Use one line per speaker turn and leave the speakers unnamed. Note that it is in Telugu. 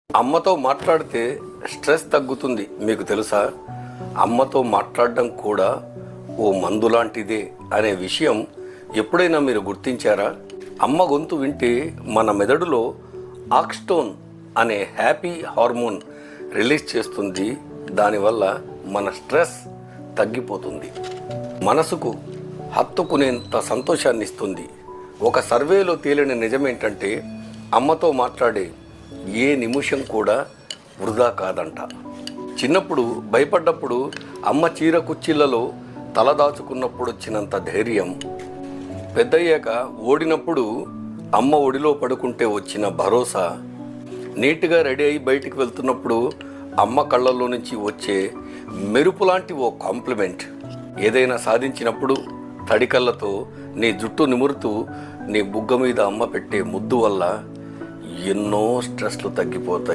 అమ్మతో మాట్లాడితే స్ట్రెస్ తగ్గుతుంది. మీకు తెలుసా? అమ్మతో మాట్లాడడం కూడా ఓ మందు లాంటిదే అనే విషయం ఎప్పుడైనా మీరు గుర్తించారా? అమ్మ గొంతు వింటే మన మెదడులో ఆక్సిటోన్ అనే హ్యాపీ హార్మోన్ రిలీజ్ చేస్తుంది. దానివల్ల మన స్ట్రెస్ తగ్గిపోతుంది, మనసుకు హత్తుకునేంత సంతోషాన్ని ఇస్తుంది. ఒక సర్వేలో తేలిన నిజమేంటంటే అమ్మతో మాట్లాడే ఏ నిమిషం కూడా వృధా కాదంట. చిన్నప్పుడు భయపడ్డప్పుడు అమ్మ చీర కుర్చీలలో తల దాచుకున్నప్పుడు వచ్చినంత ధైర్యం, పెద్దయ్యాక ఓడినప్పుడు అమ్మ ఒడిలో పడుకుంటే వచ్చిన భరోసా, నీట్గా రెడీ అయి బయటికి వెళ్తున్నప్పుడు అమ్మ కళ్ళల్లో నుంచి వచ్చే మెరుపు లాంటి ఓ కాంప్లిమెంట్, ఏదైనా సాధించినప్పుడు తడికళ్ళతో నీ జుట్టు నిమురుతూ నీ బుగ్గ మీద అమ్మ పెట్టే ముద్దు వల్ల ఎన్నో స్ట్రెస్లు తగ్గిపోతాయి.